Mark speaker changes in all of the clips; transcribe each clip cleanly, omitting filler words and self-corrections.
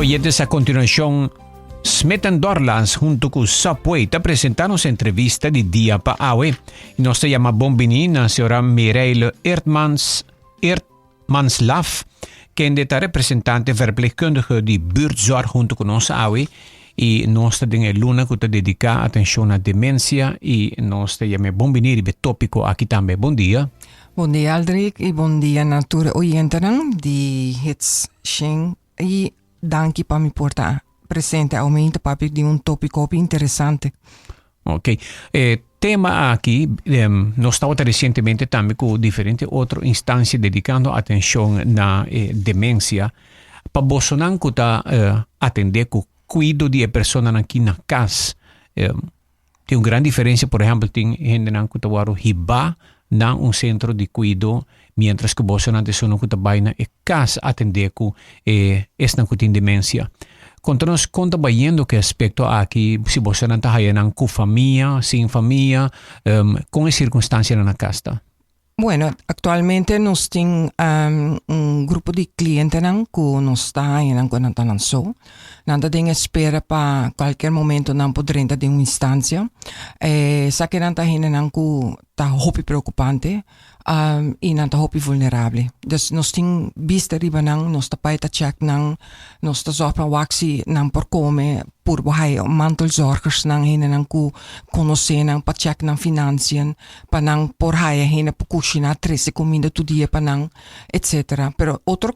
Speaker 1: oyentes, a continuación, Smith Dorlands junto con Subway te presentamos entrevista di Dia pa Awe. Nostra llama bombini na señora Mireille Eertmanslaf, que è representante verpleegkundige di buurtzorg junto con ons Awe. E nostra dinge luna che te dedica attenzione a dementia e nostra llama bombini di topico aqui também. Bom dia.
Speaker 2: Bom dia, Aldrik, e bom dia, natura oyenten die hits Shing. E danke para mi porta presente aumento papi di un topico interessante.
Speaker 1: Ok. Tema aqui, nós estamos recentemente também com diferentes outras instâncias dedicando atenção na demência. Para você não atender com cuido de pessoas aqui na casa. Tem uma grande diferença, por exemplo, tem gente que está hiba na centro de cuido, mientras que você não está na casa atender com esta que tem demência. Conta-nos bayendo que aspecto aqui, se você não está com família, sem família, com as circunstâncias na casa.
Speaker 2: Bueno, actualmente nós temos grupo de clientes que nós está com não só. Nada tem espera para qualquer momento não poder entrar de uma instância. Só que não está tá hopi preocupante e não tá hopi vulnerável. Dus nós temos vista riba nang, nós tá pai tá check nang, nós tá zorg para waxi nang por come, por bahai mantelzorgers nang hina nang ku conhecer nang pa check nang financiën, pa nang por hai hina po kushina 13 comida tu dia pa nang, etc. Pero outro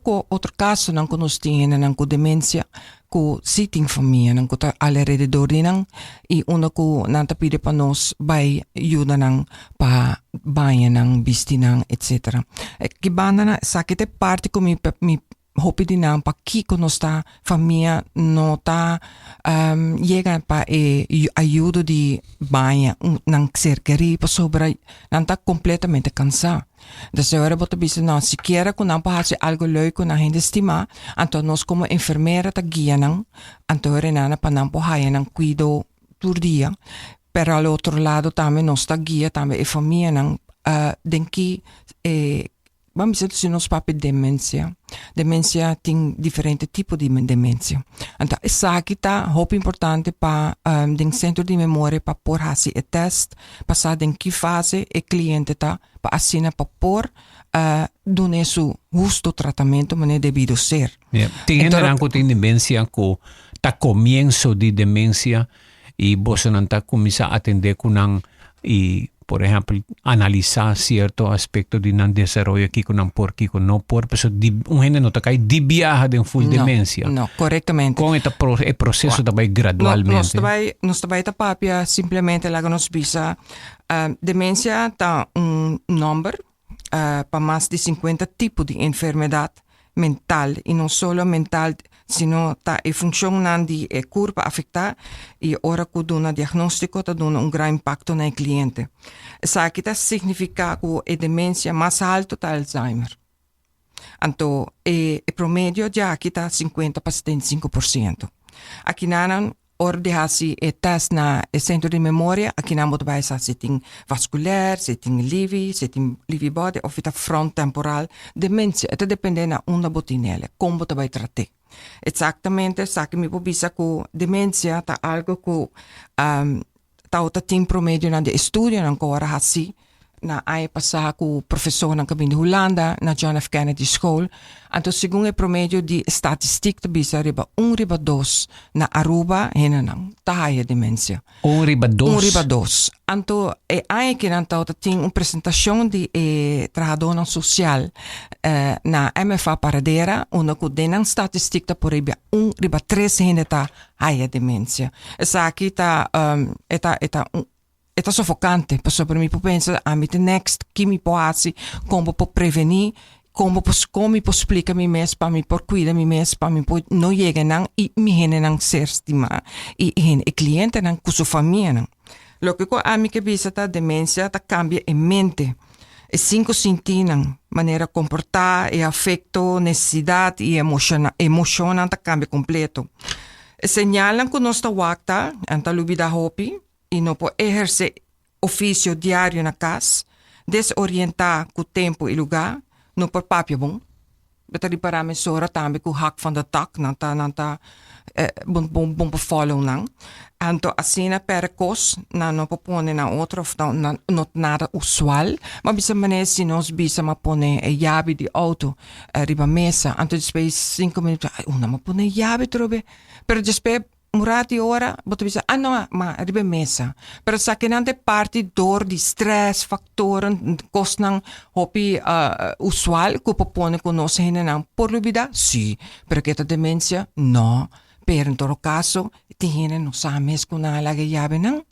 Speaker 2: caso nang nós temos nang ku demência, ku sitting família nang ku tá alrededor di nang e una ku nang tá pide pa nós bai ajuda nang pa baia nang bisti nang etc. Kibanda na sakite parte ko mi hopi di nang pa kiko nosta família no ta llega pa ajuda di baia nang cercari pa sobra nang ta completamente cansado. Dus ahora bota bisa no siquiera con nang pa hace algo leuko na gente estima, anto nos como enfermera ta guia nang, anto renana pa nang po haya nang cuido tur dia. Pero al otro lado también nos está guía también familia nang denki vamos a decir nos papi demencia. Demencia tem diferente tipo de demencia. Então essa aqui tá muito importante para den centro de memória para por fazer o teste, passar den que fase o cliente tá para assinar para por donar su justo tratamento maneira devido ser.
Speaker 1: Yeah. Tem gente que tem demência que tá comienzo de demência e você não está começando a atender com e por exemplo analisar certo aspecto de não desenvolver aqui com não por aqui com não por pessoa gente não está cai de viaja de full demência.
Speaker 2: Não, corretamente.
Speaker 1: Com o processo também gradualmente.
Speaker 2: Nós também tá papia simplesmente lá nos visa demência tá número para mais de 50 tipos de enfermidade mental e não só mental sino ta e funcionan di curva afectar e ora ku dona diagnóstico ta dona un gran impacto na cliente. Sa kita significa ku e demencia más alto ta Alzheimer. Anto e promedio ja kita 50-75%. Aqui nanan orde hasi e test na e centro de memória, aqui na moet bij zitting vasculair, zitting livi body of ita front temporal demencia. Het depende na una botinele, como te vai tratar. Exactamente, sa que mi pobisa ku demencia ta algo ku ta ota tim promedio na de estudio na ko hasi na ai passa ku professor na cabine Holanda na John F. Kennedy School. Anto segundo e promedio di statistic te bisa riba riba dos na Aruba henanang tahaya demencia.
Speaker 1: Riba
Speaker 2: dos. Anto e ai que nan tauta ting presentação di trabajador social na MFA Paradera una ku denang statistic ta por riba 3 heneta haya demencia. Esa aqui ta eta sofocante, per mi pensa a mi next que mi può hacer como può prevenir, como può explicar mi mes para mi por cuidar mi mes para mi por no llega nang y mi gente nang ser estima y el cliente nang con su familia nang. Lo que a mi que visita demencia ta cambia en mente. E 5 sentidos nang manera comportar e afecto, necesidad y emoción ta cambia completo. Señalan que no está wakta, anta lubida hopi, e não pode exercer ofício diário na casa, desorientar com o tempo e lugar, não por papio bom, beta riparar me sora tambe ku hak van de tak nanta bom follow nang. Anto asina percos na no popone na outro of na not nada usual, ma bisa mané si nos bisa mapone e llave di auto riba mesa. Anto después 5 minutos, ay una mapone llave trobe, pero después murati ora, boto bisa no ma riba mesa. Pero sa kinante parti door di stress factoren kos nang hopi usual ku popone ko nos hene nang porlubida, si, pero kita demencia no. Pero in todo caso, tihine no sames kung nalagay yabe nang.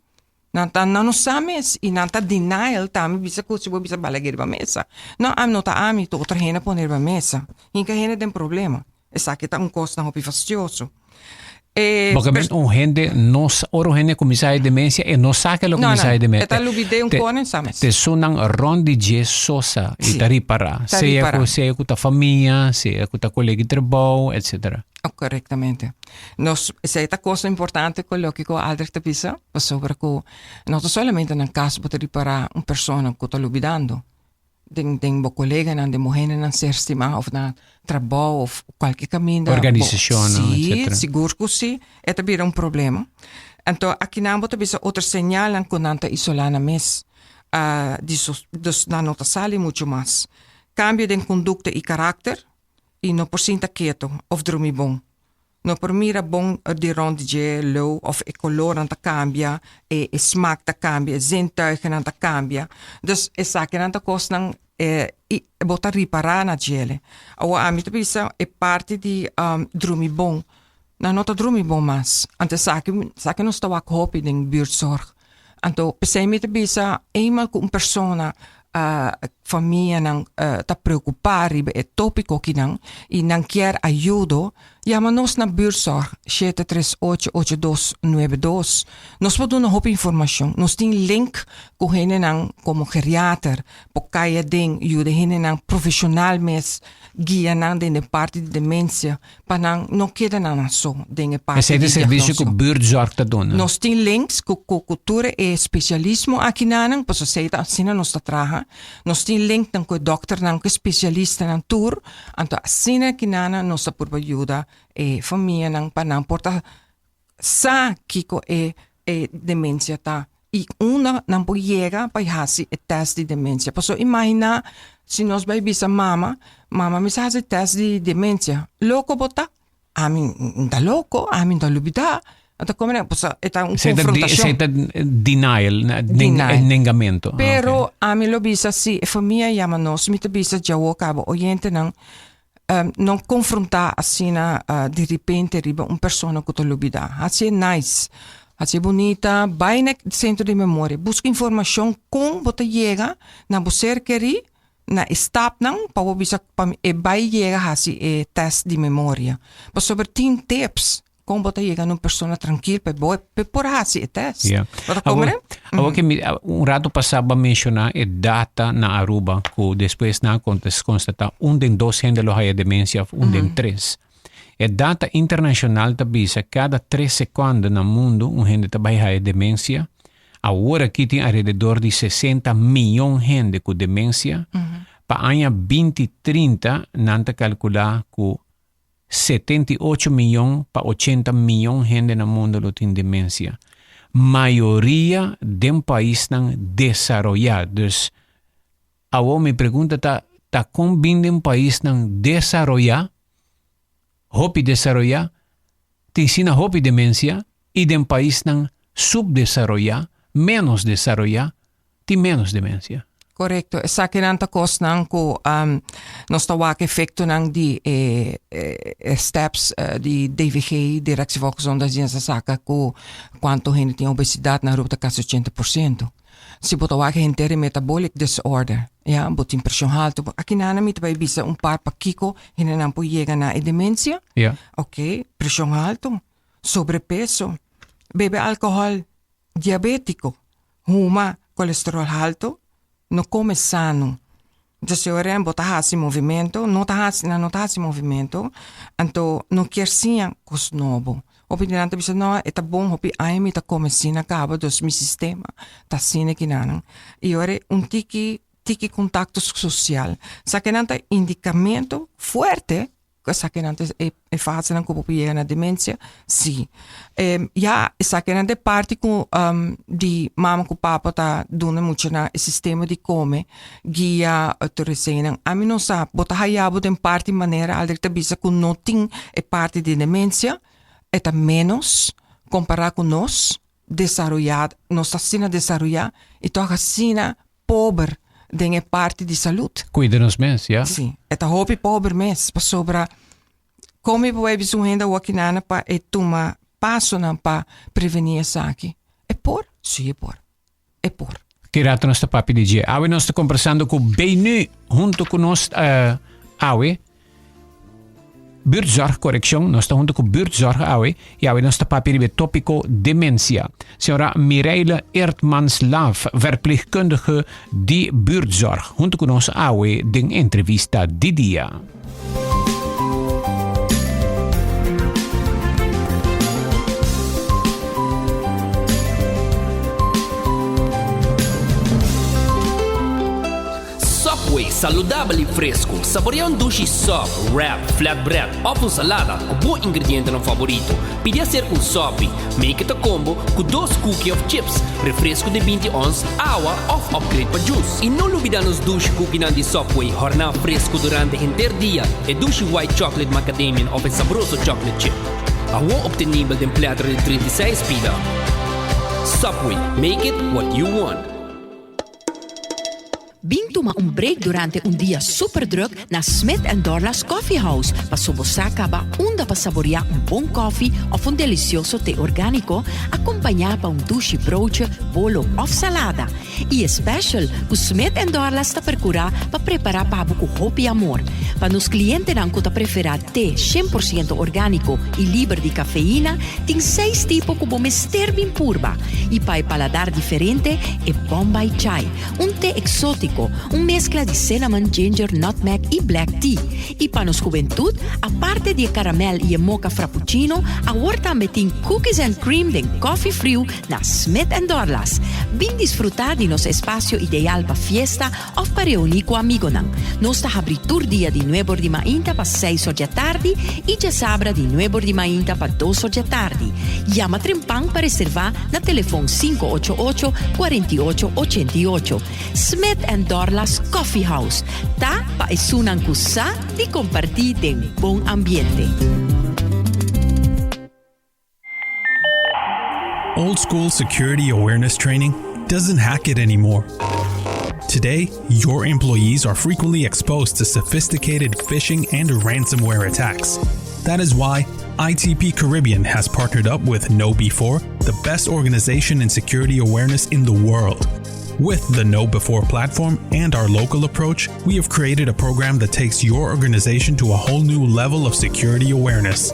Speaker 2: Nanta no sames, inanta denial, tami bisa ko sibo bisa balagay ba mesa. No, am nota ami, to otra hena poner ba mesa. Hinka hena den problema. Esa kita un costo na hopi fastidioso.
Speaker 1: Porque un gente oro gente commissai dementia e non sa che lo commissai dementia.
Speaker 2: Eta lubide un conen sames.
Speaker 1: Te sunan rondi je sosa e ta ripara. Se cu ta famiglia, se cu ta colleghi trabalho, eccetera.
Speaker 2: Oh, correctamente. Essa é a coisa importante que eu que altre te pisa, sobre que não solamente na casa para reparar uma pessoa que está lubidando, tem bo colega na de mulher na ser estima ou na trabalho ou qualquer caminho
Speaker 1: organização,
Speaker 2: etc. Seguro que sim, é também um problema. Então aqui na bota bisa outra señal que não está isolada na mes, na nota sale muito mais. Cambio de conduta e caráter. E não por sinta quieto of dormir bom. Não por mira bom de rondje low of e color não cambia, e smaak ta cambia, zintuigen não cambia. Dus essa que não cost não botar reparar na gele. Ou a mim também é parte de dormir bom. Não nota dormir bom mas. Antes saque não está a hopi de buurtzorg. Então pensei me também eenmaal com uma persona família não tá preocupar é tópico que não e não quer ajuda llama-nos na buurtzorg 738-8292 nós podemos dar informação nós tem link com ele não como geriater porque aí ding ajuda ele não profissional mes guia não de parte de demência para não queda não só de parte
Speaker 1: de serviço que buurtzorg tá dando
Speaker 2: nós tem links com cultura e especialismo aqui não posso ser assim nós tá trabalhando nós tem link com o dokter com especialista na tour então assim que nós tá por ajuda e família não para não porta sa kiko e demência tá e uma não pode chegar para fazer o teste de demência posso imaginar se nós vai bisa mama me faz teste de demência louco bota a mim tá louco a mim tá lubida então como é posso é uma confrontação
Speaker 1: é denial negamento
Speaker 2: pero a mim lo bisa se família chama nós me te bisa já o cabo oriente não confrontar assim de repente riba uma pessoa que está lubida assim nice assim bonita vai no centro de memória busca informação com você chega na você querer na stop não para você vai chegar assim teste de memória mas sobre 10 tips como você chega numa pessoa tranquila para por assim teste
Speaker 1: rato passava a mencionar a data na Aruba que depois na constata de 2 gente lo haya demência de 3 a data internacional também cada 3 segundos no mundo gente também haya demência agora aqui tem alrededor de 60 milhões de gente com demência para ano 2030 nanta calcular que 78 milhões para 80 milhões de gente no mundo lo tem demência maioria de país não desarrollados. Agora me pergunta tá combinando um país não desarrollar, hopi desarrollar, tem sina hopi demência e de país não subdesarrollar, menos desarrollar, tem menos demência.
Speaker 2: Correcto. Sa kinanta kos nang ko nostawak efecto nang di steps di DVG, Direção de Gezondheid saka ko quanto gente tem obesidade na ruta quase 80%. Se botawak gente metabolic disorder, ja, botin pressão alto. Aqui na mit vai bisa par pakiko hinan po llega na demência.
Speaker 1: Yeah.
Speaker 2: Okay, pressão alto, sobrepeso, bebe alcohol, diabético, huma colesterol alto. No come sano. Se ora bota hasi movimento, não tá hasi movimento, então não quer sim cos novo. Opinião bisa não é tá bom hopi ai tá come sina acaba dos mi sistema tá sina que não. E ora tiki tiki contacto social. Sakenante indicamento fuerte, sakenante e fase na copopiera na demência, sim. Ja, sakenante parte com di mama com papa tá dando muito na sistema de come, guia autorização. A mim não sabe, bota hayabo tem parte maneira, alter bisa com noting é parte de demência, é tá menos comparar com nós, desarrollado, nós assina desarrollar, e toca assina pobre, tem parte de saúde.
Speaker 1: Cuida-nos mesmo, ja?
Speaker 2: Sim, é tá hopi pobre mesmo, para sobra como é possível ainda o aqui nana para tomar passo não para prevenir essa aqui. É por? Sim, é por. É por.
Speaker 1: Que rato nós está papi de dia. Awe nós está conversando com Beinu, junto com nós, Awe, buurtzorg, correção, nós está junto com buurtzorg, Awe, e Awe nós está papi de tópico demência. Senhora Mireille Eertmans-Laaf, verpleegkundige de buurtzorg, junto com nós, Awe, de entrevista de dia.
Speaker 3: Subway, saudável e fresco. Saboreia um duche soft, wrap, flatbread ou salada com bom ingrediente no favorito. Pide a ser com sop, make it a combo com 2 cookies of chips, refresco de 20 ons, água ou upgrade para juice. E não olvida nos duche cookie de Subway, jornal fresco durante o inteiro dia e duche white chocolate macadamia ou saboroso chocolate chip. Agora obtenível de platter de 36 pida. Subway, make it what you want.
Speaker 4: Toma break durante dia super druk na Smith & Dorla's Coffee House para sobosacaba onde para saborear bom coffee of delicioso té orgânico acompanhado por douche broodje, bolo of salada. E special, o Smith & Dorla's está percurar para preparar para com hope e amor. Para nos clientes que ta preferar té 100% orgânico e livre de cafeína, tem 6 tipos como mister bem purba. E para paladar diferente é Bombay Chai, té exótico, mescla de cinnamon, ginger, nutmeg e black tea. E para nos juventud, a parte de caramel e mocha frappuccino, agora também tem cookies and cream de coffee frio na Smith & Dorla's. Bem desfrutar de nosso espaço ideal para fiesta ou para reunir com amigos. Nós está abrindo dia de 9 de manhã para 6 da tarde e já sabra de 9 de manhã para 2 da tarde. Llama Trempang para reservar na telefone 588-4888. Smith & Dorla's Coffee House. Ta pa esunan kusa di compartir de bom ambiente.
Speaker 5: Old school security awareness training doesn't hack it anymore. Today, your employees are frequently exposed to sophisticated phishing and ransomware attacks. That is why ITP Caribbean has partnered up with KnowBe4, the best organization in security awareness in the world. With the KnowBe4 platform and our local approach, we have created a program that takes your organization to a whole new level of security awareness.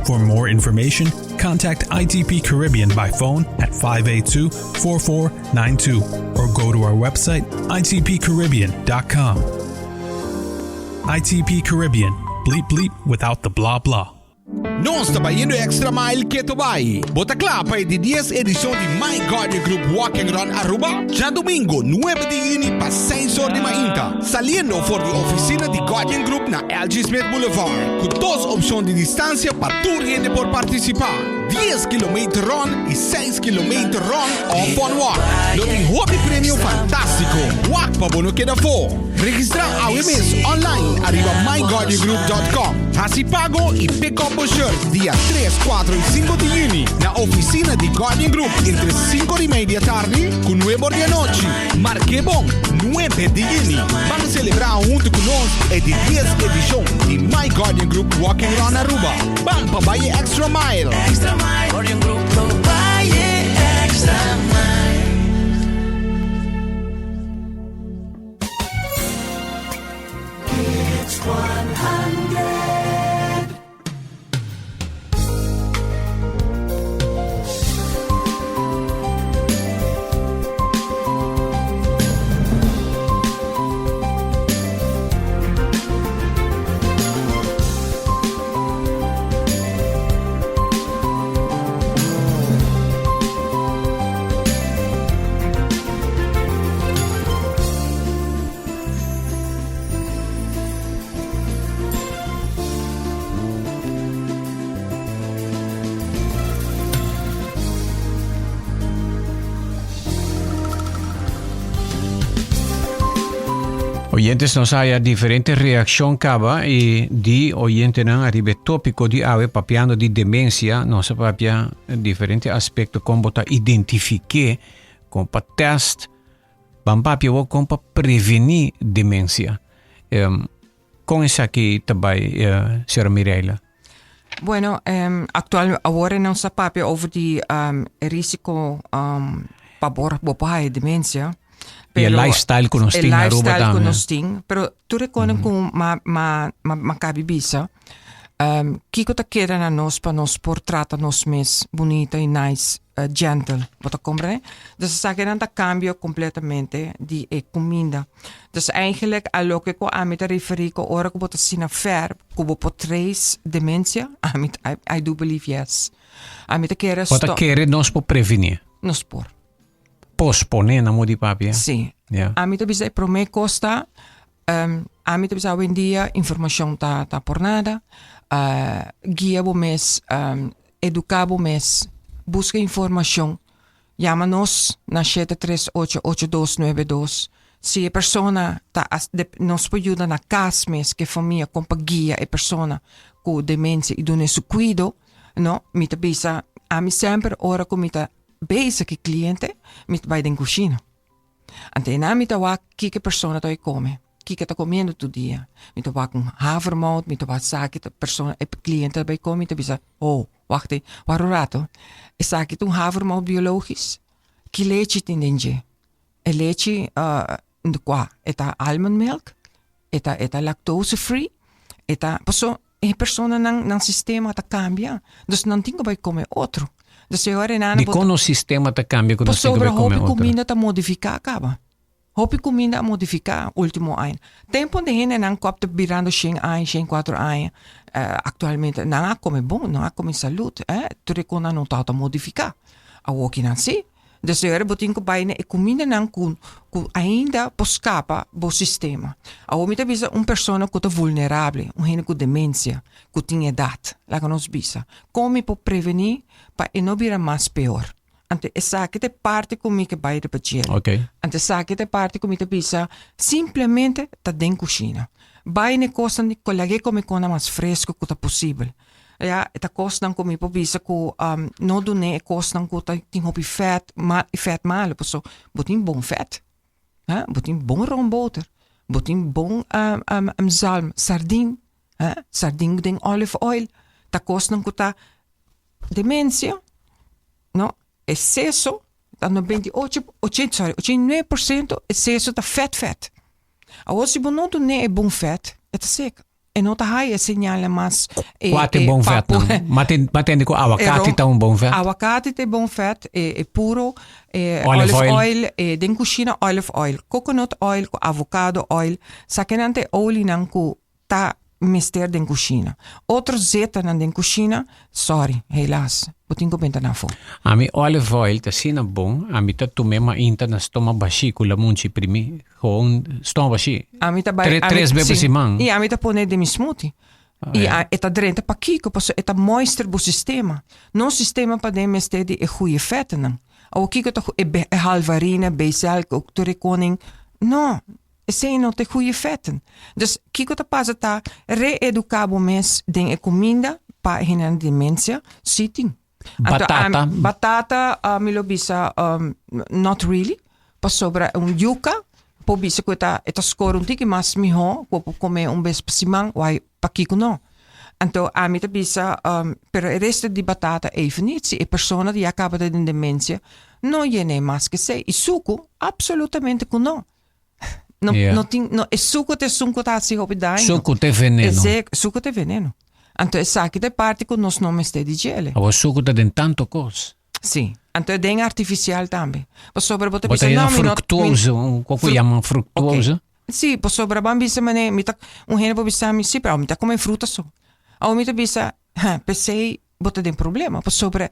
Speaker 5: For more information, contact ITP Caribbean by phone at 582-4492 or go to our website itpcaribbean.com. ITP Caribbean. Bleep bleep without the blah blah.
Speaker 6: Nós está indo extra mile que tu vai. Bota claro para a 10ª edição de My Guardian Group Walk and Run Aruba. Já domingo, 9 de junho, para 6 de manhã. Saliendo for de oficina de Guardian Group na LG Smith Boulevard. Com 2 opções de distância para tu gente por participar. 10 km run e 6 km run off on walk. Não tem hobby prêmio fantástico. Walk para bono que da for. Registrar ao mês online arriba myguardiangroup.com. Assim pago e pick up o shirt dia 3, 4 e 5 de junho na oficina de Guardian Group entre 5:30 da tarde com 9 da noite. Marque bom, 9 de junho. Vamos celebrar junto conosco a 10ª edição de My Guardian Group Walk and Run Aruba. Vamos para Bahia Extra Mile. Extra Mile. Guardian Group Bahia Extra Mile. It's 100.
Speaker 1: Oyentes nos haya diferente reacción caba y di oyente nan arribe tópico di ave papiando di demencia nos papia diferente aspecto como ta identifique com pa test bam papia wo com pa prevenir demencia. Com isso aqui também, Sra. Mireille.
Speaker 2: Bueno, actual ahora não se papia over die risiko para bopai demencia.
Speaker 1: E lifestyle que nós temos na Aruba também.
Speaker 2: Que nós temos, pero tu reconhece com ma cabibisa, kiko ta queda na nós para nós por trata nós mes bonita e nice, gentle, você compreende? Dus essa que não cambia completamente de comida. Dus eigenlijk a lo que ko amit referi ko ora ko bota sina ver, ko bo portrays dementia, I do believe yes. Amit queda
Speaker 1: Você quer nós por prevenir?
Speaker 2: Nós por
Speaker 1: posponer na modi papia.
Speaker 2: Sim.
Speaker 1: Yeah.
Speaker 2: A mim também para mim costa a mim também hoje em dia informação tá por nada. Guia bom mês, educar bom mês, busca informação. Chama-nos na 738-8292. Se a pessoa nos pode ajudar na casa mês que a família compa guia a pessoa com demência e dona su cuido, no, me também a mim sempre ora comita bezig que cliente met bij de cozinha. Ante na met wa kike persona toi come. Kike ta comendo tu dia. Met wa com havermout, met wa sake ta persona e cliente bij come te bisa. Oh, wacht e, warorato. E sake tu havermout biologisch. Ki leche in denje. E leche de qua eta almond milk, eta lactose free, eta paso e persona nang sistema ta cambia. Dus non tingo bij come outro.
Speaker 1: Di kono sistema ta cambia quando si deve come
Speaker 2: hopi comida ta modificar acaba. Hopi comida modificar último ano. Tempo de hene nan kop te birando 5 anos, 4 anos. Actualmente não há come bom, não há come saúde, tu recona não tá modificar. A woki nan si. Dus eu botin ko baina e comida nan ku ainda poscapa bo sistema. A omita bisa persona que tá vulnerável, hene com demência, que tem idade, lá que nos bisa. Como po prevenir para não virar mais pior. Ante essa que te parte comigo vai repetir.
Speaker 1: Okay.
Speaker 2: Ante essa que te parte comigo bisa simplesmente tá dentro cozinha. Vai ne costa de colher come cona mais fresco que tá possível. Ja, eta kostan kom je pobisa ko no do ne kostan ko ta ting hopi vet male so botin bon vet. Hè, botin bon romboter. Botin bon zalm sardin, hè, sardin ding olive oil. Ta kostan ko ta dementia. No, exceso ta 89% exceso ta vet. Aos bo no do ne e bon vet, eta seca. E não tá aí segnala mas
Speaker 1: quatro bom vet não. Mas tem que avocado tá bom vet.
Speaker 2: Avocado é bom vet é puro olive oil den cozinha olive oil, coconut oil, avocado oil, sakenante olie nan ku tá mister den cozinha. Outro zeta nan den cozinha, sorry, helaas. Botinho benta na fo.
Speaker 1: A mi olive oil tá sina bom, a mi tá tomema inta na stoma bashi kula munchi primi, com stoma bashi.
Speaker 2: A mi tá
Speaker 1: três bebes simang.
Speaker 2: E a mi tá pone de mi smoothie. E eta drenta pa kiko, paso eta moisture bo sistema. No sistema pa de meste de goeie vetten nan. O kiko ta halvarine, bezel, ook to koning. No, zijn no te goeie vetten. Dus kiko ta pasa ta re-educabo mes den comida pa hinan dementia sitting. Batata, milobisa, not really. Pas sobra yuca, pobisa ko eta score un tiki mas miho, ko come un bespasimang, wai pakiko no. Anto amita bisa, per il resto di batata even niet. E persona die acaba de dementia, no yene mas que sei. E suco, absolutamente ko no. No, yeah. No, e suco te sunco ta si hopi dai.
Speaker 1: Suco te veneno.
Speaker 2: Suco te veneno. Anto e saki te parte con nos nome ste di gele.
Speaker 1: O suco te den tanto cos.
Speaker 2: Sì, anto è den artificial tambe. Po sobra bote
Speaker 1: bisa no fructuoso, qualcuno chiama fructuoso.
Speaker 2: Okay. Sì, po sobra bambisa mane mita un hene po bisa mi sì, però mita come frutta so. O mita bisa, per sei bote den problema. Po sobra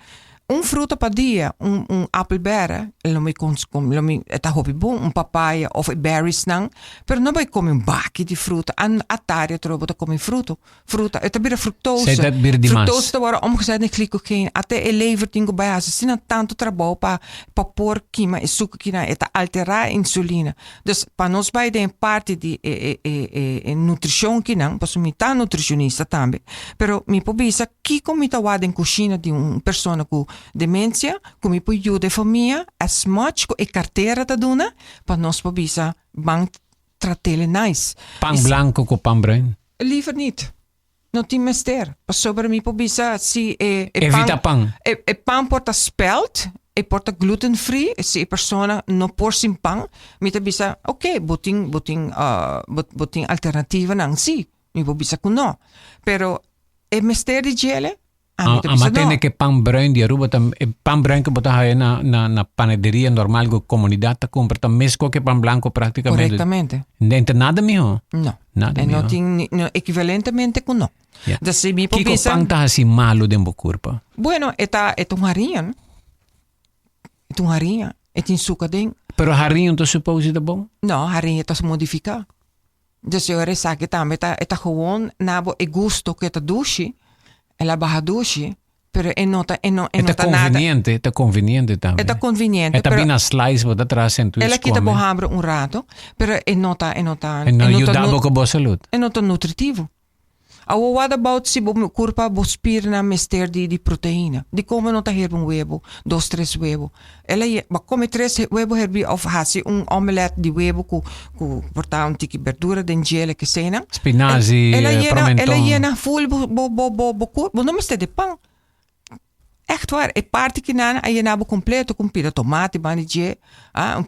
Speaker 2: un fruto per dia, un appelbere, eta hopi bom, un papaya of berries nang, pero no vai come un bacchi di frutta. An ataria trobo te come fruto. Fruta, eta bira fructose.
Speaker 1: Sei dat bir di mas.
Speaker 2: Fructose te worden omgezet in glycogeen. Ate e levert dingo bij haar. Ze zien tanto trabalho pa por kima e suco kina eta alterar insulina. Dus pa nos bij de parte di nutrition kina, posso mi ta nutricionista tambe. Pero mi pobisa kiko mi ta wada in cucina di un persona cu demência, como pode ajudar a família, as much e carteira da dona, para nós pobisa bang tratele nice.
Speaker 1: Pan blanco com pan bruin.
Speaker 2: Liever niet. Não tem mister. Pas sobre mim pobisa se
Speaker 1: Evita pan.
Speaker 2: E pan porta spelt, e porta gluten free, se a persona não por sim pan, mi bisa, ok, boting alternativa não si, mi pobisa com não. Pero e mister de gele,
Speaker 1: Amatene que pan bruin di Aruba pan bruin que botar aí na panaderia normal com comunidade tá compra tá mesmo que pan blanco praticamente.
Speaker 2: Correctamente.
Speaker 1: Não tem nada melhor.
Speaker 2: Não.
Speaker 1: Nada
Speaker 2: e
Speaker 1: melhor.
Speaker 2: não tem equivalentemente com não.
Speaker 1: Yeah.
Speaker 2: Da se mi
Speaker 1: Kiko
Speaker 2: pobisa.
Speaker 1: pan tá assim malo dentro do corpo.
Speaker 2: Bueno, eta harinha. Eta harinha. Et in suca ding.
Speaker 1: Pero harinho tu suppose tá bom?
Speaker 2: Não, harinha tá se modificar. Dus eu resake também eta gewoon nabo e gusto que eta douche. Ela barra douche, pero e nota nada.
Speaker 1: Tá conveniente também.
Speaker 2: Eta conveniente.
Speaker 1: Eta bem na slice bota atrás em tu
Speaker 2: ela quita bo hambre un rato, pero e nota.
Speaker 1: E não ajuda com boa saúde.
Speaker 2: E nota nutritivo. What about se o corpo bospir na mister de proteína? De como não tá herbo huevo, 2, 3 huevo. Ela come 3 huevo herbi of hasi omelette de huevo com portar tiki verdura de gele que seja.
Speaker 1: Spinazi, pimentão.
Speaker 2: Ela llena full corpo, não mister de pão. Echt waar, e parte que nana a llenabo completo com pira tomate, bandijele,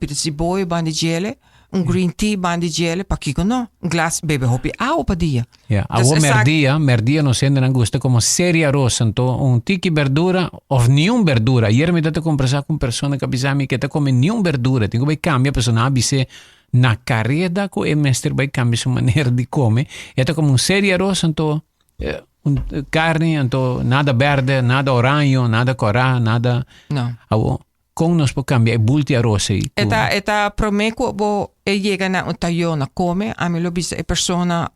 Speaker 2: pira cebola, bandijele. Green tea, bandijele, pa kiko no. Glas bebe hopi água pa dia.
Speaker 1: Ja, a merdia no sendo não gosta como série arroz, então tiki verdura ou nenhum verdura. Ayer me date conversar com pessoa que abisami que tá come nenhum verdura. Tenho que cambiar pessoa abise na carreda com mester vai cambiar sua maneira de comer. E tá como série arroz, então carne, então nada verde, nada orange, nada corá, nada.
Speaker 2: Não.
Speaker 1: Com nos po cambia e bulti arroz aí.
Speaker 2: Eta promeco bo e chega na tayona come, a me lo bis e persona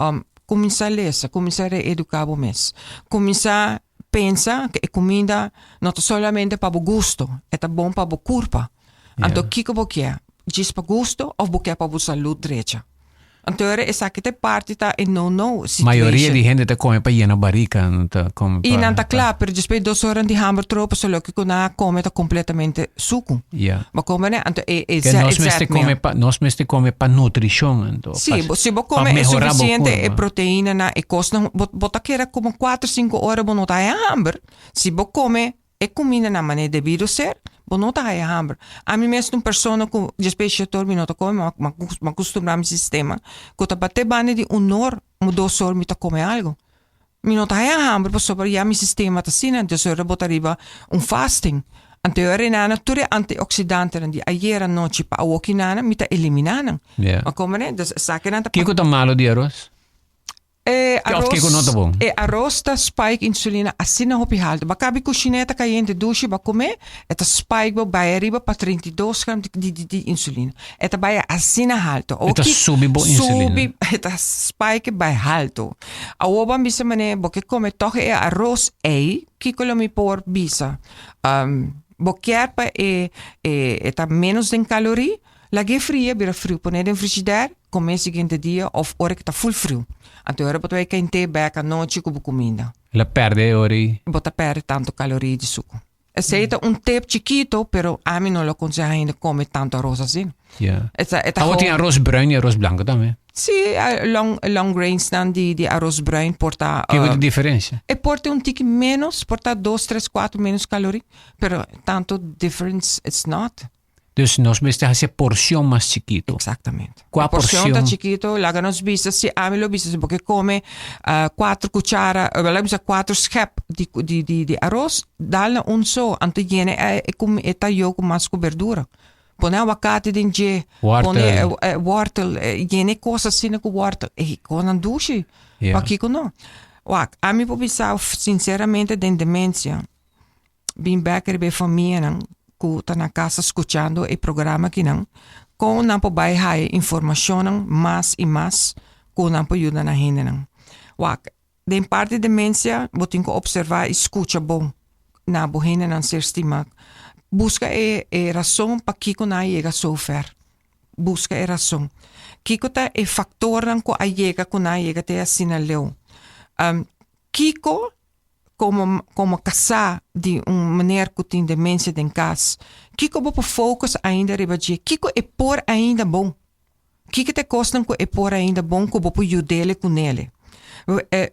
Speaker 2: comincia a lesa, comincia a educar o mes. Comincia pensa que comida não solamente para o gosto, é bom para o corpo. Então, o que você quer? Diz para o gosto ou você quer para a saúde direita? Então, essa que te parte tá e não situation.
Speaker 1: Maioria de gente tá come para llenar barriga, não tá come.
Speaker 2: E não tá claro, pero depois 2 horas de hamburger tropa, só que quando come tá completamente suco.
Speaker 1: Yeah.
Speaker 2: Mas como né? Então
Speaker 1: nós mesmo come para nutrição, então.
Speaker 2: Sim, se você come é suficiente proteína na e costa, bota queira como 4, 5 horas bom não tá hamburger. Se você come é comida na maneira devido ser. Bonota hai hambre. A mim mesmo persona com despeixator minota come, ma costumamos sistema. Quando bate bane de honor, mudou só me tá come algo. Minota hai hambre, por sobre já mi sistema tá sina, de só rebota riba fasting. Anterior nana tudo antioxidante de ayer noite pa wokinana mi tá eliminana. Ma come né, das sacananta.
Speaker 1: Que tá malo de arroz?
Speaker 2: Arroz tá spike insulina assim na hopi halto. Bakabi cozineta caliente douche ba comer, eta spike ba vai riba pa 32 gram de insulina. Eta vai assim na halto.
Speaker 1: Eta subi bo insulina.
Speaker 2: Subi, eta spike vai halto. A oba bisa mane, porque come toch arroz que colomi por bisa. Boquer pa eta menos de calorie. Lage fria, bira frio, poner in frigidaire, come seguinte dia of ora que tá full frio. Então ora botar quente back a noite com comida.
Speaker 1: La perde ori.
Speaker 2: Bota perde tanto calorie de suco. Aceita tip chiquito, pero a mim não lo aconselho ainda comer tanto arroz assim.
Speaker 1: Yeah. Tem arroz bruin e arroz branco também.
Speaker 2: Sim, long grains dan die arroz bruin porta.
Speaker 1: Que é a diferença?
Speaker 2: E porta tique menos, porta 2, 3, 4 menos calorie, pero tanto difference it's not.
Speaker 1: Dus nós mesmo essa porção mais chiquito.
Speaker 2: Exatamente.
Speaker 1: Qual a porção
Speaker 2: tá chiquito, lá nos bisa se a mim lo bisa porque come 4 cuchara, lá bisa 4 schep de arroz, dá-lhe só, ante llene come eta yo com mais verdura. Põe abacate dentro, põe wortel, llene coisas assim com wortel, e com a douche. Aqui com não. A mim po bisa sinceramente de demência. bin back bij familie nang ku ta na casa escuchando e programa kinang ko nang po bay hay information nang mas e mas ko nang po yun na hine nang. Wak, den parte dementia botin ko observar escucha bom na bohine nang sistema. Busca razón pa kiko na llega so ver. Busca razón. Kiko ta factor nang ko llega ko na llega te asinaleu. Kiko como casar de maneira que tem demência em casa. Kiko bo focus ainda rebadia. Kiko por ainda bom. Kiko te costa que por ainda bom que bo ajudele com ele.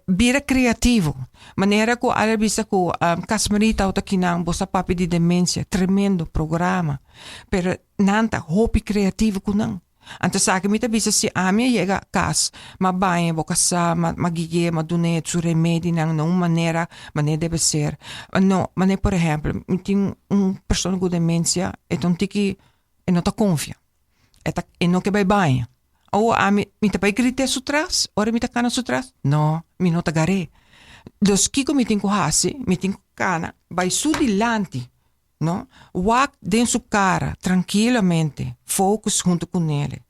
Speaker 2: Bira criativo. Maneira que a bisa que Casmarita ou takinang bosa papi de demência. Tremendo programa. Pero nanta hopi criativo kunang. Antes sa akin, bisa si Ami llega a casa, mabayan, bokasa, magigye, madune, su remedi ng noong manera debe ser. No, por ejemplo, tem persona com demência, então tiki, não ta confia. Não que vai banha. Ou Ami, mita pai grite su tras, ora mita kana su tras? No, mi não ta gare. Dos kiko mitin ko hasi, mitin ko kana, vai su dilante. No? Wak den su cara, tranquilamente, focus junto com ele.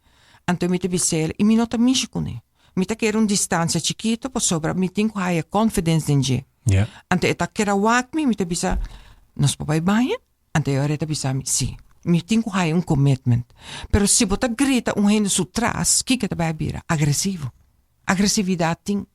Speaker 2: Então, me te bisele, e me nota mishi com ele. Me te quer distância chiquito, por sobra, me tenho que ter confidência em ele. Então, eta quer wak me te bisa, nos papai banha? Então, eu te bisa, sim. Me tenho que ter commitment. Pero se bota grita gente su trás, que te vai vir? Agressivo. Agressividade tem.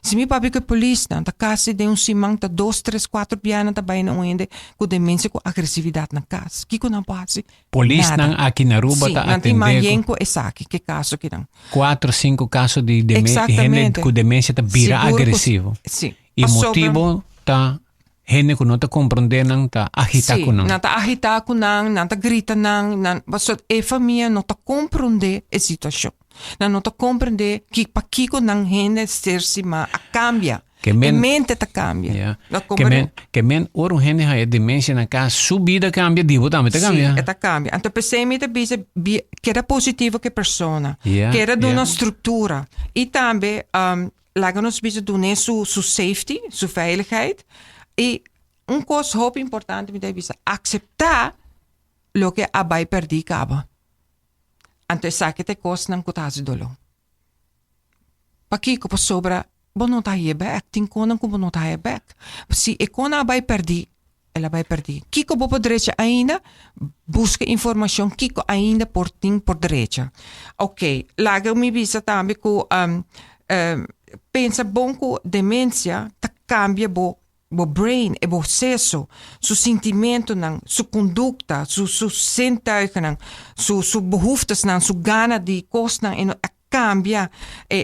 Speaker 2: Se mi papi que polícia, na casa de simang ta 2, 3, 4 piano ta bayan ng ende com demência com agressividade na casa. Kiko na pasi?
Speaker 1: Polícia nang aki na ruba ta atende.
Speaker 2: Nanti mayen ko esaki que caso que nang.
Speaker 1: 4, 5 casos de demência, gente com demência ta bira agressivo.
Speaker 2: Sim.
Speaker 1: E motivo ta gente que não ta compreender nang ta agita ko nang.
Speaker 2: Não ta agita ko nang, não ta grita nang, basta família não ta compreender a situação. Não te compreender que para Kiko não rende ser cima a cambia. Que mente te cambia.
Speaker 1: Yeah. Que men ouro gente ha demência na casa, subida cambia, divo também te cambia.
Speaker 2: Sim, cambia. Então pensei me te bisa que era positivo que persona, que era de uma estrutura e também laga nos bisa doen su safety, su veiligheid e coisa muito importante me te bisa aceitar lo que abai perdi caba. Anto sa que te costa ng kutazi dolo. Pakiko pa sobra, bono tayo back. Tingkonan ko bono tayo back. Si ekona abay perdi, ela vai perdi. Kiko bo por derecha ainda, busca informação. Kiko ainda por derecha. Ok, laga mi bisa tambi ko pensa bom ko demência, ta cambia bo brain, e bo seso, su sentimento nang, su conducta, su zintuigen nang, su behoeftes nang, su gana di kos nang, cambia,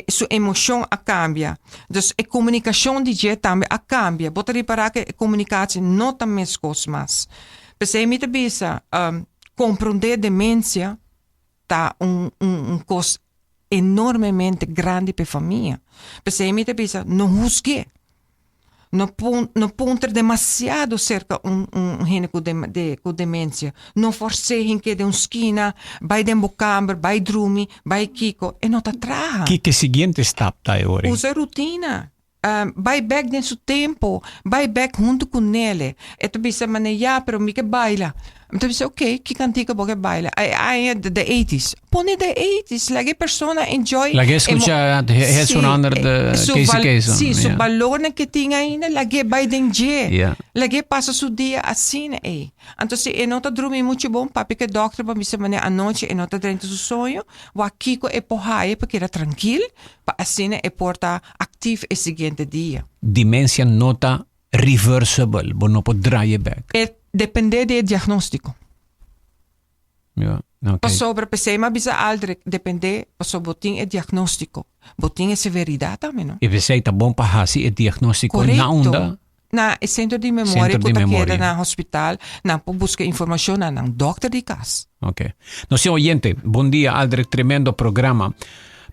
Speaker 2: su emoção a cambia. Dus a comunicação de je também a cambia. Bota reparar que a comunicação não tá mes cos mas. Pensei me te bisa, compreender demência tá cos enormemente grande para família. Pensei me te bisa, não juzgue. Não ponter demasiado cerca gente com demência. Não forcem que de esquina, vai de bocamber, vai drumi, vai kiko, e não te traga.
Speaker 1: Que seguinte step tá agora?
Speaker 2: Usa rotina. Vai back de seu tempo, vai back junto com ele. E tu bisa manejar, pero me que baila. Tu bisa, ok, que cantica porque baila. The 80s. Pone the 80s, lagi persona enjoy.
Speaker 1: Lagi escucha resonando de case.
Speaker 2: Sim, su valor na que tinha ainda, lagi vai denje. Lagi passa su dia assim, Então, se não tá dormindo muito bom, papi que doctor para me semana à noite e não tá dentro do sonho, o Kiko é porraia porque era tranquilo, para assim é porta ativo e seguinte dia.
Speaker 1: Demência nota reversible, não pode draaien back.
Speaker 2: Depende do diagnóstico.
Speaker 1: Okay.
Speaker 2: Pas sobre PC, mas bisa aldrig depende paso boting e diagnóstico. Boting e severidade também, não?
Speaker 1: E você tá bom para hasi e diagnóstico na onda?
Speaker 2: Na centro de memória que tá na hospital, na busca informação na doctor de casa.
Speaker 1: Ok. No sé, oyente, bom dia, Aldrich, tremendo programa.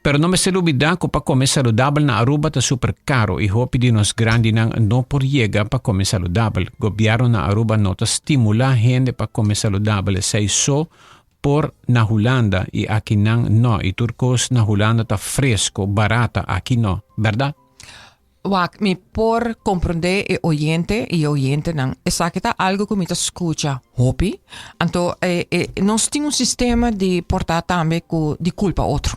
Speaker 1: Pero no me se olvida que para comer saludable na Aruba está super caro y hopi di nos grandi nang no por llega para comer saludable. Gobierno na Aruba no te estimula gente para comer saludable. Sei so por na Holanda y aquí nang no. Y turcos na Holanda está fresco, barata, aquí no. ¿Verdad?
Speaker 2: Wak, mi por comprender e oyente nang esakita algo que mita escucha hopi. Anto nós tem um sistema de portar também de culpa outro.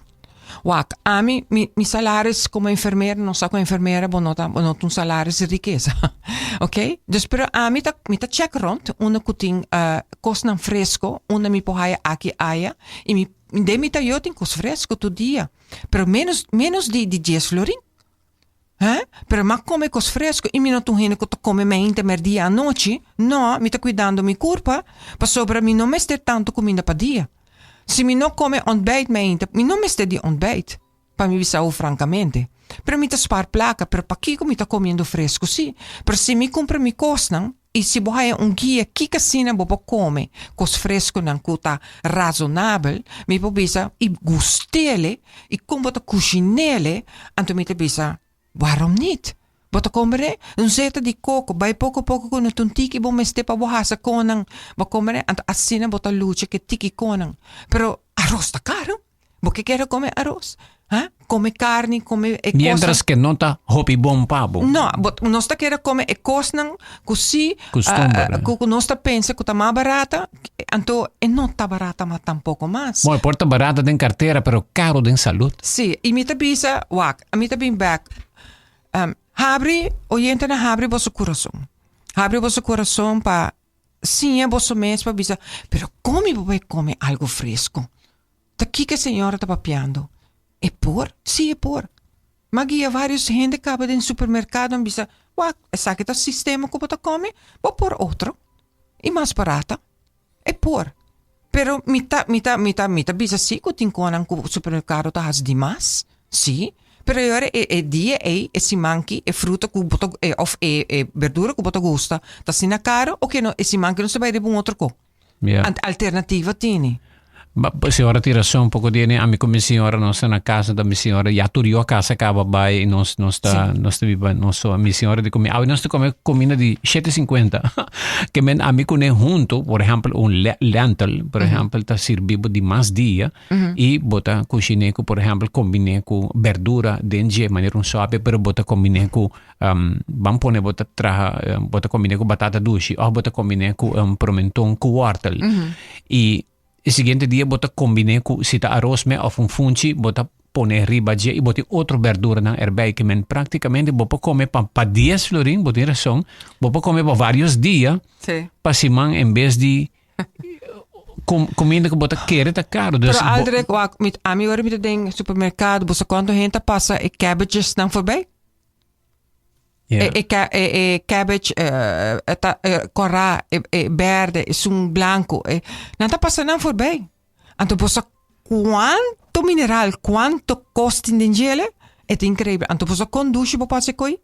Speaker 2: Wak, a mi salários como enfermeira, não só como enfermeira, bonota um salário de riqueza. Ok? Dus pero a mi ta check rond, una kuting cosnan fresco, una mi pohaya aqui aya, e mi ta yo tin cos fresco todo dia. Pero menos de 10 florin. Pero ma come cos fresco e mi non tu hene que tu come mente merdia a noite, no, mi ta cuidando mi curpa, pa sobra mi non mester tanto comida pa dia. Se mi non come ontbijt mente, mi non mester di ontbijt, pa mi visao francamente. Pero mi ta spar placa, per pa kiko mi ta comiendo fresco, sì. Per se mi compra mi cosnan, e se bohaya un guia kika sina bobo come, cos fresco nan kuta razonabel, mi po bisa i gustele, i kumbota cucinele, anto mi ta bisa. Waarom niet? Wat komere? Een zeta di coco, bij poco con een tiki bom me stepa bohasa konang. Wat komere? Ant asina bota luce che tiki konang. Pero arroz ta caro? Porque quero comer arroz? Come carne, come
Speaker 1: Mientras que no ta hopi bom pabo.
Speaker 2: No, but nós ta quero comer cosnan così. Nós ta pensa que tá mais barata, então não tá barata, mas tampouco mais.
Speaker 1: Mooi, porta barata den cartera, pero caro den salud.
Speaker 2: Sì, e mi ta bisa, a mi ta bin back. Habri, oyente na habri vosso coração. Habri vosso coração para sim, vosso mês para bisa. Pero come vai comer algo fresco? Ta que a senhora tá papiando? É por? Sim, é por. Mas guia vários gente acaba no supermercado e bisa, essa que tá sistema que você come, vou por outro. E mais barata. É por. Pero mita bisa sim que tem conan que o supermercado tá has demais. Sim. Pero agora é dia é se manque é fruta que bota of é verdura que bota gosta tá sina caro ou que não esse manque não se vai de um outro co. Alternativa tem.
Speaker 1: Ma senhora tira só um pouco de a mim como senhora não está na casa da minha senhora já turiu a casa acaba vai e nós está viva nós só a minha senhora de comer nós está comer comida de 7.50 que men a mim com junto por exemplo lentil por exemplo está servido de mais dia e bota cozinhar com por exemplo combinar com verdura de maneira suave pero bota combinar com vamos pôr bota combinar com batata doce ou bota combinar com pimentão com wortel e o seguinte dia bota combinar com se tá arroz me ou funci bota pone riba e bota outra verdura na erbij que men praticamente bota comer para 10 florin bota razão bota comer para vários dias para simang em vez de comida que bota querer tá caro
Speaker 2: dus pero aldrig met ami hoor met ding supermercado você quanto gente passa e cabbages não voorbij. Cabbage, corá, verde, sun blanco. Não está passando voorbij. Então, você quanto mineral, quanto custa em dinheiro, é incrível. Então, você conduz para passar coi.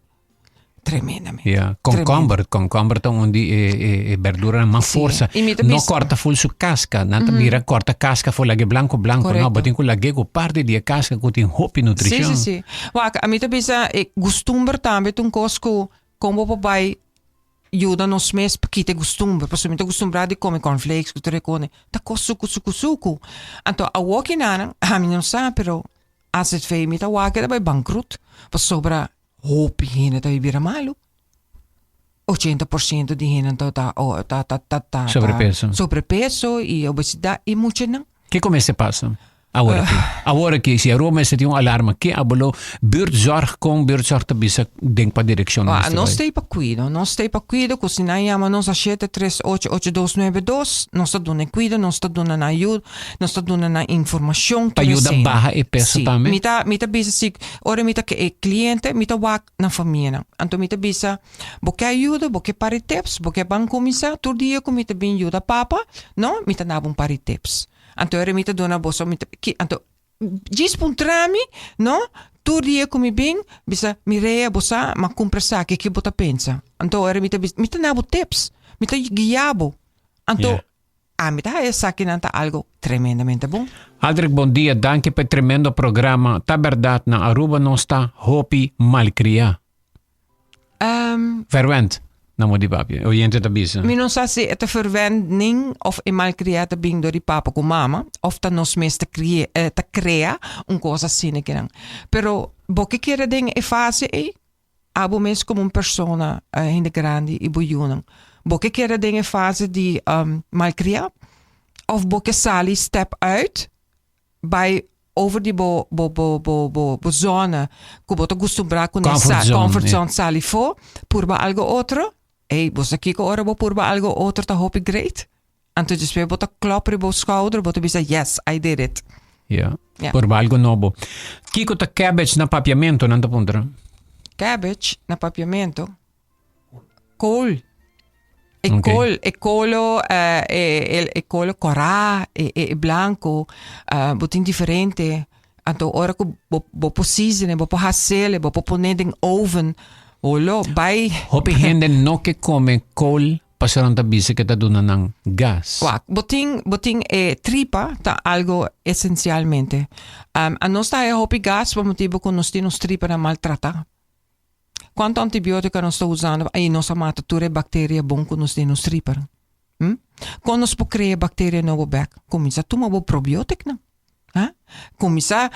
Speaker 2: Tremendamente.
Speaker 1: Yeah. Concombre então onde verdura mais força. Não corta full su casca, não mira corta casca full lagi blanco, não, botin com lagi com parte de casca que tem hope nutrição.
Speaker 2: Sim. A mim também costumbre também um cosco como papai ajuda nos mês porque te costumbre, porque me acostumbrado a comer cornflakes, que te recone. Tá suco. Então a walking nana, a mim não sabe, pero as het vee met a walking daarbij bankroet, pas sobra hoop heen dat je weer malo. 80% de heen tá sobrepeso e obesidade e muito não.
Speaker 1: Que como se passa? Agora que se a Roma se tem um alarme que abolo buurtzorg te bisa denk pa direction.
Speaker 2: Não stay pa cuido, cozinhamos nós a 7388292, nós tá dando cuido, nós tá dando na ajuda, nós tá dando na informação.
Speaker 1: Ajuda barra e peso também.
Speaker 2: Mita bisa sig, ora mita que é cliente, mita wak na família. Então mita bisa, boque ajuda, boque pariteps, boque banco misa, todo dia com mita bem ajuda papa, não, mita na bom pariteps. Anto era mita dona bossa anto gispuntrami no tu dia come bem bisa mireia bossa ma compra sa que bota pensa anto era mita nabo tips mita guiabo anto mita é saquinanta algo tremendamente bom.
Speaker 1: Aldrich, bom dia, danke per tremendo programa. Ta verdade na Aruba não está hopi malcria. Verwend. Nou moet die papje. Oyente te bisa.
Speaker 2: Mi non sa se het verwending of malcriata bing door die papa con mama of ta nos mes te crea un cosa sine que Pero boke kere ding e fase abo mes como persona in de grande e boyunang. Boke kera dingen fase die malcria of boke sali step uit bij over die bo zone kuboto gusto braco comfort zone sali fo purba algo otro. Hey, bosa kiko ora bo purba algo otro ta hopi great. En toen je bota klapper bo schouder, bota bisa yes, I did it.
Speaker 1: Ja. Purba algo novo. Kiko ta cabbage na papiamento nanda pundra.
Speaker 2: Cabbage na papiamento. Kool. E colo corá, e blanco, botin diferente. Anto ora ko bo season, bo hasele, bo poner in oven. Olo, bij.
Speaker 1: Hopi hende no que come kool pasaron ta bise que ta duna ng gas.
Speaker 2: Wak, boting tripa ta algo essencialmente. A nos sta hopi gas por motivo con nos tripa na maltrata. Quanto antibiotica non sto usando e nostra matatura bacteria bom con nos striper. Quando nos può creare bacterie nuovo back, comincia tu ma probiotic na. Comincia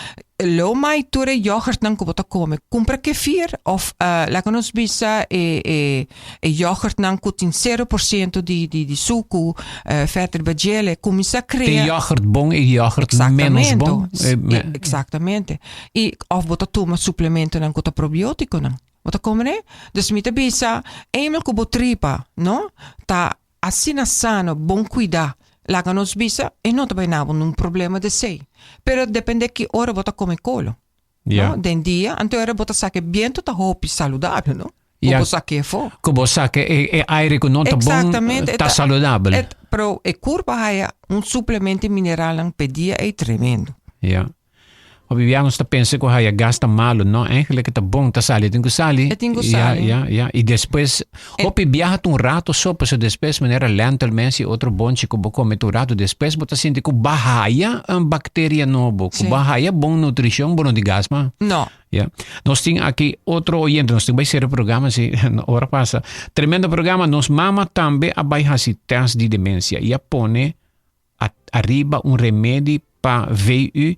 Speaker 2: lo mai ture yoghurt nan ko bota come. Compra kefir of la conos bisa e yoghurt nan ko tin 0% di succo verder bagele. Comincia crea.
Speaker 1: De yoghurt bom e yoghurt menos bom.
Speaker 2: Exactamente. E of bota tu ma supplemento nan ko ta probiotico nan. Bota come ne? Dus mita bisa emel ko botripa, no? Ta assina sano, bon cuida. La nos bisa e non abbiamo un problema di sé. Però dipende che ora vota come colo.
Speaker 1: Yeah.
Speaker 2: No? Den dia, anto ora vota sa che bien tutta hopi saludabile, no?
Speaker 1: Yeah.
Speaker 2: Como sa che fo.
Speaker 1: Como sa che e aire con non ta bon ta saludabile.
Speaker 2: Però e curva hai un supplemento minerale per dia è tremendo.
Speaker 1: Ja. Viviamo sta pensa que haya gasta malo, no? Eigenlijk het bom ta sali, tengo sali. Ja. E depois, hopi viaja un rato só, pues depois manera lento mensi outro bonche que come tu rato depois bota sente que bahaya bacteria novo, que bahaya bom nutrição, bom de gasma.
Speaker 2: No.
Speaker 1: Ja. Nós tem aqui outro oyente, nós tem vai ser o programa se hora passa. Tremendo programa, nos mama também abai hasi test de demência. E pone arriba un remédio para VU.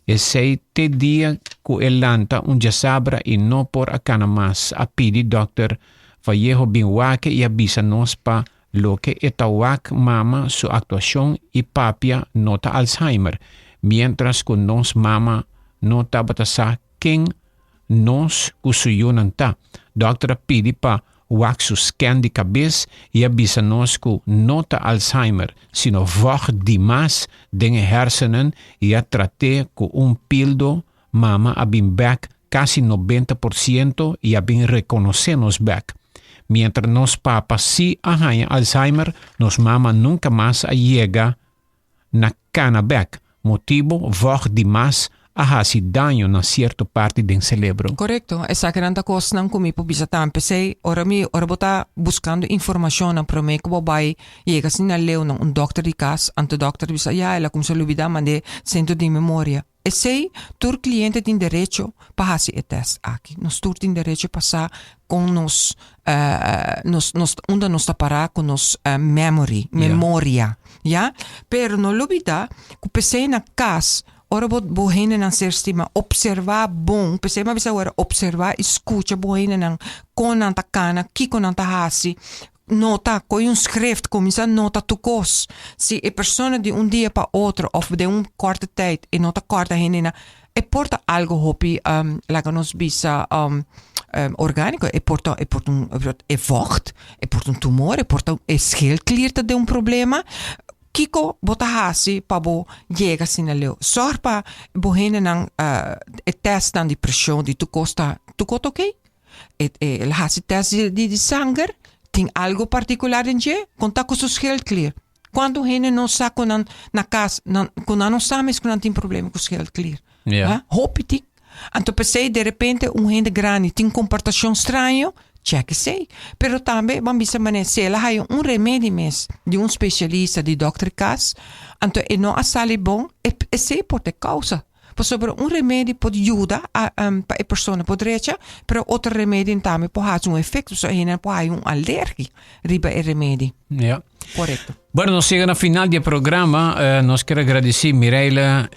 Speaker 1: E sei te dia ku elanta un jasabra e no por a canamas a pidi doctor Vallejo binwake e abisa nos pa lo que etawak mama su actuación y papia nota Alzheimer, mientras que nos mama nota batasa king nos kusuyunanta. Doctor pidi pa wak su scan de cabeça e abisa nos ku nota Alzheimer, sino vocht die mas dingen hersenen e a trate ku pildo mama abin back casi 90% e abin reconocer nos back. Mientras nos papa si ahanha Alzheimer, nos mama nunca más llega na cana back. Motivo vocht die mas hasi daño na cierta parte del cerebro.
Speaker 2: Correcto. Esa grande cosa non come bisa tampe sei ora bota buscando informazione per me che vai llega sin al leo un doctor di cas ante doctor bisa la come se olvida mande centro di memoria. E sei tur cliente din derecho pa hasi e test aqui. Nos tur din derecho passa con nos onda nos tapara con nos memoria. Ja? Per non olvida que pesei na cas ora bo heen en sistema observar bom, pensei bisa ora observar, escuta bo heen en con anta cana, kiko anta hasi, nota, coi un schrift, comincia nota tu cos. Si e persona di un dia pa outro of de un korte tijd e nota korte heen en e porta algo hopi la nos bisa orgánico e porta vocht, e porta un tumor, e porta schildklierte de un problema. Kiko bota hasi pa bo llega sin leo. Sorpa bo hene nang test dan die pressio di tu costa ok? El hasi test di sanger ting algo particular in je conta con su schildklier. Quando hene non sa con na cas con non sa mes con tin problema con schildklier.
Speaker 1: Ja.
Speaker 2: Hopiti. Anto per sei de repente un hende grani tin comportação estranho. Check sei. Pero também vamos dizer se ela hay un remédio mes de un specialista de Dr. Cas, anto e não a sali bom e sei por te causa. Por sobre un remédio pode ajudar a persona podrecha, pero outro remédio também pode ter um efeito, so ena pode ter alergia riba e remédio.
Speaker 1: Ja.
Speaker 2: Correcto.
Speaker 1: Bueno, nos chega na final do programa. Nós quero agradecer Mireille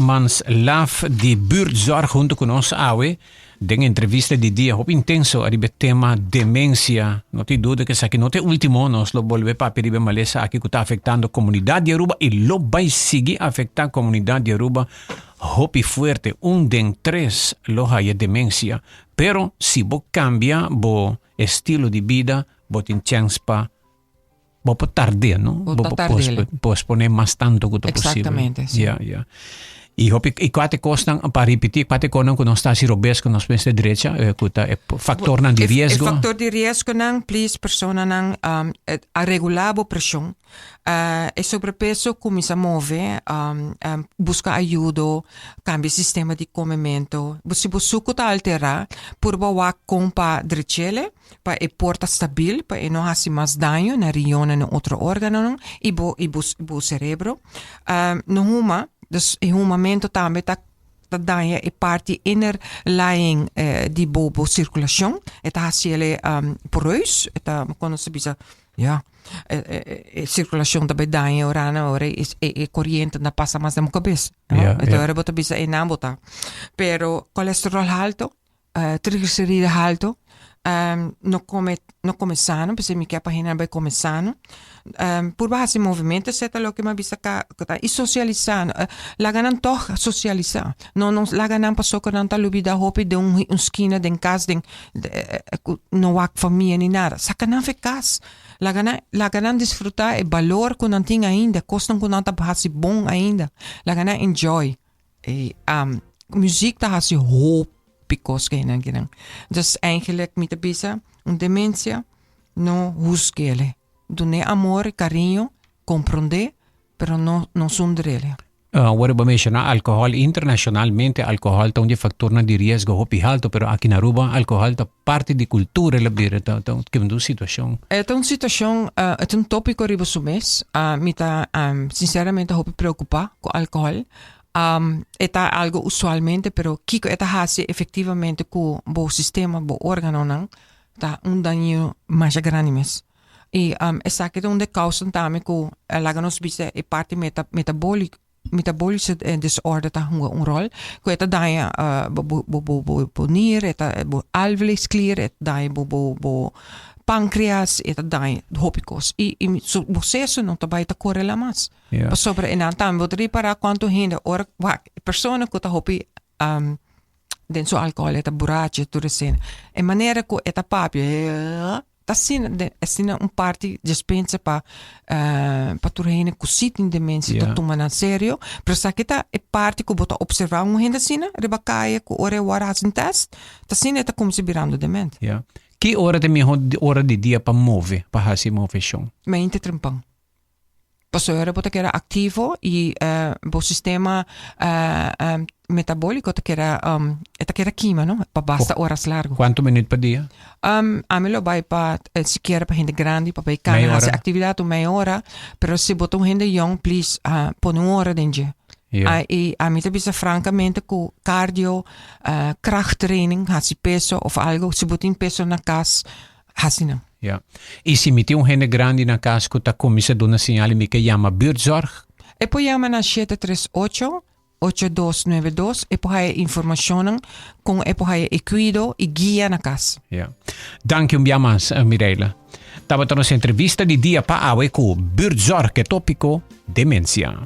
Speaker 1: mans laf di buurtzorg junto con ons awe. Den entrevista di dia hop intenso aribe tema demencia. No te duda que saki no te último nos lo volve pa peribe malesa aqui que está afectando comunidade de Aruba e lo vai seguir afectar comunidade de Aruba. Hopi fuerte, 1 den 3 lo haya demencia. Pero si bo cambia bo estilo di vida, bo tin chance pa bo tarde, no?
Speaker 2: Bo tardele.
Speaker 1: Posponer más tanto que posible.
Speaker 2: Exactamente, sí.
Speaker 1: Ja. E hopi e quate costan para repetir quate conan que não está si robes que nos pensa direita, kuta factor nan di riesgo.
Speaker 2: El factor de riesgo nan please persona nan a regulabo pressão. E sobrepeso começa a mover, busca ajuda, cambia sistema de comimento. Se você tá alterar, por bawa compa drecele, para e porta stabil, para e não hace mais dano na região no outro órgão e bo cerebro. No huma, dus in een momento também tá daia e parte innerlying di bobo circulação eta hasiele poreus eta quando se bisa circulação da daia orana ora e corriente na passa mais da cabeça eta ora bota bisa e não bota pero colesterol alto triglicerido alto não come sano, porque me quer para vai comer sano. Por base de movimento, você tá lo que me bisa cá e socializando. Lá ganam toch socializar. Não lá ganam passou que não tá lubida hopi de esquina de casa de não há família nem nada. Saca não ficas. Lá ganam desfrutar e valor que não tem ainda, costam que não tá base bom ainda. Lá ganam enjoy. E música tá assim hope. Picos ganang. Dus eigenlijk met de bisa, demencia, no juzguele. Dune amor, carinho, comprende, pero no sundrele.
Speaker 1: Agora vamos mencionar alcohol internacionalmente, alcohol é um fator de risco hopi alto, pero aqui na Aruba alcohol é parte de cultura, la bira, que é uma situação.
Speaker 2: É uma situação, é um tópico ribo sumes, me tá sinceramente hopi preocupar com alcohol. Eta algo usualmente, pero kiko eta hace efectivamente com o sistema, o órgano não, tá dano mais grande mesmo. E essa que onde causa também com laganos bisa e parte metabolische disorder tá rol, com eta daia bo nier, eta bo alveolesklier, eta daia bo pancreas eta daai hopicos e so processo não tá baita correla mais sobre en antam vou reparar quanto ainda ora persona que tá hopi den so alcohol eta borracha tudo assim e maneira que eta papi tá sina parte dispensa para turene que sit in demência tá tomando a sério pero sa kita é parte que bota observar ainda sina rebacaia que ora waras in test tá sina tá como se virando demente
Speaker 1: Que hora hora de dia para mover, para fazer moveção?
Speaker 2: Mente trempão. Passou a hora para que era ativo e o sistema metabólico que era química, não? Para basta horas largo.
Speaker 1: Quanto minutos por dia?
Speaker 2: A mim lo vai para sequer para gente grande, para vai fazer atividade meia hora, pero se botou gente young, please, põe uma hora dentro. E a mim também francamente com cardio, krachttraining, hasi peso ou algo, se botar peso na casa, hasi não.
Speaker 1: E se me tem gente grande na casa que está começando a dar uma sinal que chama buurtzorg?
Speaker 2: E poi chama na 738-8292 e poi hai informação com e poi hai cuido e guia na casa.
Speaker 1: Dank je mais, Mireille. Estava a nossa entrevista de dia para a com buurtzorg, que tópico demencia.